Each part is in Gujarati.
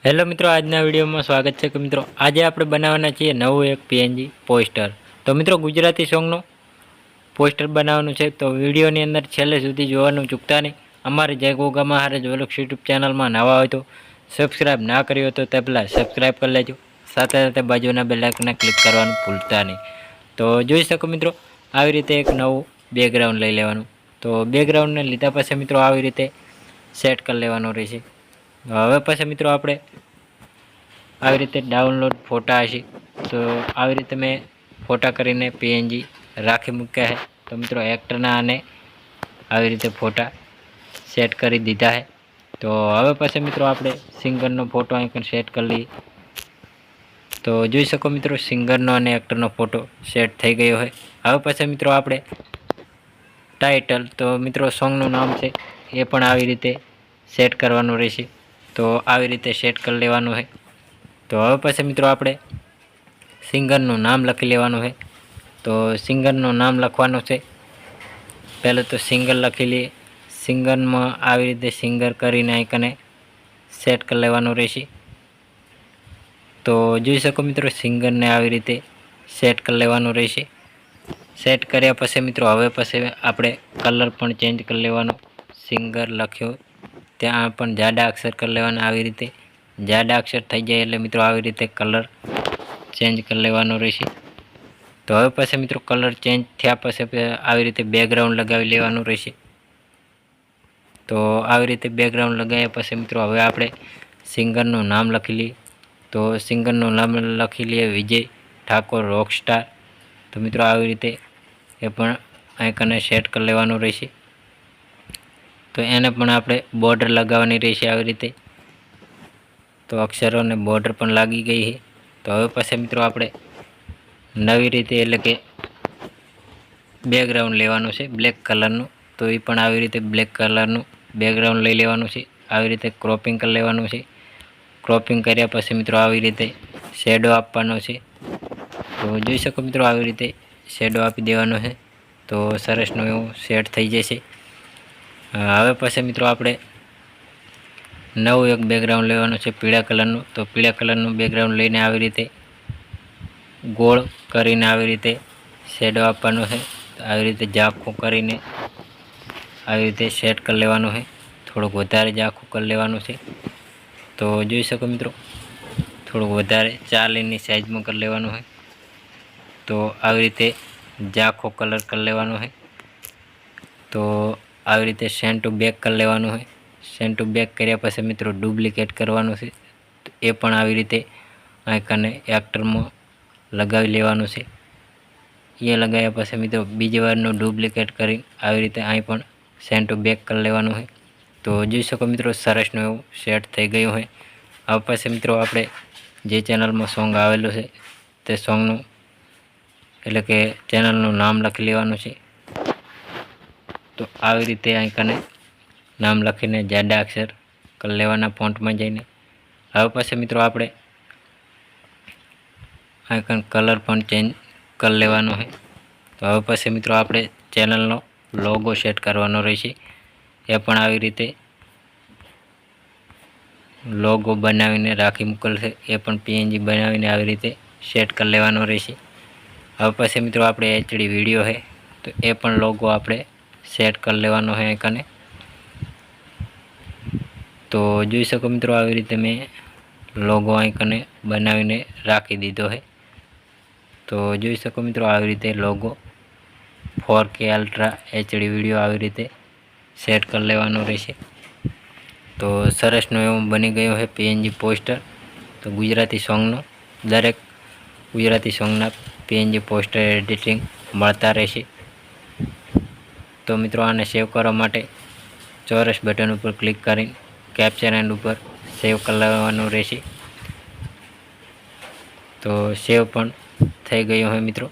હેલો મિત્રો, આજના વિડીયોમાં સ્વાગત છે. કે મિત્રો આજે આપણે બનાવવાના છીએ નવું એક પીએનજી પોસ્ટર. તો મિત્રો ગુજરાતી સોંગનો પોસ્ટર બનાવવાનું છે, તો વિડીયોની અંદર છેલ્લે સુધી જોવાનું ચૂકતા નહીં. અમારી જય ગોગા મહારાજ વ્લોગ્સ યુટ્યુબ ચેનલમાં નવા હોય તો સબસ્ક્રાઈબ ના કર્યો હોય તો તે પહેલાં સબસ્ક્રાઈબ કરી લેજો. સાથે સાથે બાજુના બેલ આઇકનને ક્લિક કરવાનું ભૂલતા નહીં. તો જોઈ શકો મિત્રો, આવી રીતે એક નવું બેકગ્રાઉન્ડ લઈ લેવાનું. તો બેકગ્રાઉન્ડને લીધા પછી મિત્રો આવી રીતે સેટ કરી લેવાનું રહેશે. હવે પછી મિત્રો આપણે આવી રીતે ડાઉનલોડ ફોટા હશે, તો આવી રીતે મેં ફોટા કરીને પીએનજી રાખી મૂક્યા છે. તો મિત્રો એક્ટરના અને આવી રીતે ફોટા સેટ કરી દીધા છે. તો હવે પછી મિત્રો આપણે સિંગરનો ફોટો અહીં સેટ કરી લઈએ. તો જોઈ શકો મિત્રો, સિંગરનો અને એક્ટરનો ફોટો સેટ થઈ ગયો હોય. હવે પછી મિત્રો આપણે ટાઇટલ, તો મિત્રો સોંગનું નામ છે એ પણ આવી રીતે સેટ કરવાનું રહેશે. તો આવી રીતે સેટ કરી લેવાનું છે. તો હવે પછી મિત્રો આપણે સિંગરનું નામ લખી લેવાનું છે. તો સિંગરનું નામ લખવાનું છે. પહેલાં તો સિંગર લખી લઈએ. સિંગરમાં આવી રીતે સિંગર કરીને આઈકને સેટ કરી લેવાનું રહેશે. તો જોઈ શકો મિત્રો, સિંગરને આવી રીતે સેટ કરી લેવાનું રહેશે. સેટ કર્યા પછી મિત્રો હવે પછી આપણે કલર પણ ચેન્જ કરી લેવાનો. સિંગર લખ્યો ત્યાં પણ જાડા અક્ષર કરી લેવાના. આવી રીતે જાડા અક્ષર થઈ જાય એટલે મિત્રો આવી રીતે કલર ચેન્જ કરી લેવાનો રહેશે. તો હવે પછી મિત્રો કલર ચેન્જ થયા પછી આવી રીતે બેકગ્રાઉન્ડ લગાવી લેવાનું રહેશે. તો આવી રીતે બેકગ્રાઉન્ડ લગાવ્યા પછી મિત્રો હવે આપણે સિંગરનું નામ લખી લઈએ. તો સિંગરનું નામ લખી લઈએ વિજય ઠાકોર રોકસ્ટાર. તો મિત્રો આવી રીતે એ પણ આઇકને સેટ કરી લેવાનું રહેશે. તો એને પણ આપણે બોર્ડર લગાવવાની રહેશે આવી રીતે. તો અક્ષરોને બોર્ડર પણ લાગી ગઈ છે. તો હવે પછી મિત્રો આપણે નવી રીતે એટલે કે બેકગ્રાઉન્ડ લેવાનું છે બ્લેક કલરનું. તો એ પણ આવી રીતે બ્લેક કલરનું બેકગ્રાઉન્ડ લઈ લેવાનું છે. આવી રીતે ક્રોપિંગ કરી લેવાનું છે. ક્રોપિંગ કર્યા પછી મિત્રો આવી રીતે શેડો આપવાનો છે. તો જોઈ શકો મિત્રો, આવી રીતે શેડો આપી દેવાનો છે. તો સરસનું એવું સેટ થઈ જશે. હવે પછી મિત્રો આપણે નવું એક બેકગ્રાઉન્ડ લેવાનું છે પીળા કલરનું. તો પીળા કલરનું બેકગ્રાઉન્ડ લઈને આવી રીતે ગોળ કરીને આવી રીતે શેડો આપવાનો છે. આવી રીતે ઝાંખું કરીને આવી રીતે સેટ કરી લેવાનું છે. થોડુંક વધારે ઝાંખું કરી લેવાનું છે. તો જોઈ શકો મિત્રો, થોડુંક વધારે 4 ઇંચની સાઇઝમાં કરી લેવાનું છે. તો આવી રીતે ઝાંખો કલર કરી લેવાનો છે. તો આવી રીતે સેન્ડ ટુ બેક કરી લેવાનું છે. સેન્ડ ટુ બેક કર્યા પછી મિત્રો ડુપ્લિકેટ કરવાનું છે. એ પણ આવી રીતે આઇકને એક્ટરમાં લગાવી લેવાનું છે. એ લગાવ્યા પછી મિત્રો બીજી વારનું ડુપ્લિકેટ કરી આવી રીતે અહીં પણ સેન્ડ ટુ બેક કરી લેવાનું છે. તો જોઈ શકો મિત્રો, સરસનું એવું સેટ થઈ ગયું છે. હવે પછી મિત્રો આપણે જે ચેનલમાં સોંગ આવેલું છે તે સોંગનું એટલે કે ચેનલનું નામ લખી લેવાનું છે. તો આવી રીતે આઇકને નામ લખીને જાડા અક્ષર કરી લેવાના ફોન્ટમાં જઈને. હવે પછી મિત્રો આપણે આઇકન કલર પણ ચેન્જ કરી લેવાનો છે. તો હવે પછી મિત્રો આપણે ચેનલનો લોગો સેટ કરવાનો રહેશે. એ પણ આવી રીતે લોગો બનાવીને રાખી મૂકેલ છે. એ પણ પીએનજી બનાવીને આવી રીતે સેટ કરી લેવાનો રહેશે. હવે પછી મિત્રો આપણે એચડી વિડીયો છે તો એ પણ લોગો આપણે સેટ કરી લેવાનો છે આઇકને. તો જોઈ શકો મિત્રો, આવી રીતે મેં લોગો આઇકને બનાવીને રાખી દીધો છે. તો જોઈ શકો મિત્રો, આવી રીતે logo 4K ultra HD video આવી રીતે સેટ કરી લેવાનો રહેશે. તો સરસનું એવું બની ગયું છે પીએનજી પોસ્ટર. તો ગુજરાતી સોંગનું દરેક ગુજરાતી સોંગના પીએનજી પોસ્ટર એડિટિંગ મળતા રહેશે. તો મિત્રો આને સેવ કરવા માટે ચોરસ બટન ઉપર ક્લિક કરીને કેપ્ચર એન્ડ ઉપર સેવ કરી લેવાનું રહેશે. તો સેવ પણ થઈ ગયું હોય મિત્રો.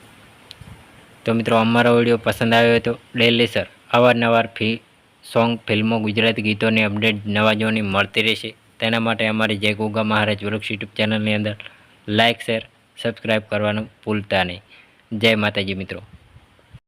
તો મિત્રો અમારો વિડીયો પસંદ આવ્યો હોય તો ડેલી સર અવારનવાર સોંગ, ફિલ્મો, ગુજરાતી ગીતોની અપડેટ નવા જોવાની મળતી રહેશે. તેના માટે અમારી જય ગોગા મહારાજ વ્લોગ્સ યુટ્યુબ ચેનલની અંદર લાઇક, શેર, સબસ્ક્રાઈબ કરવાનું ભૂલતા નહીં. જય માતાજી મિત્રો.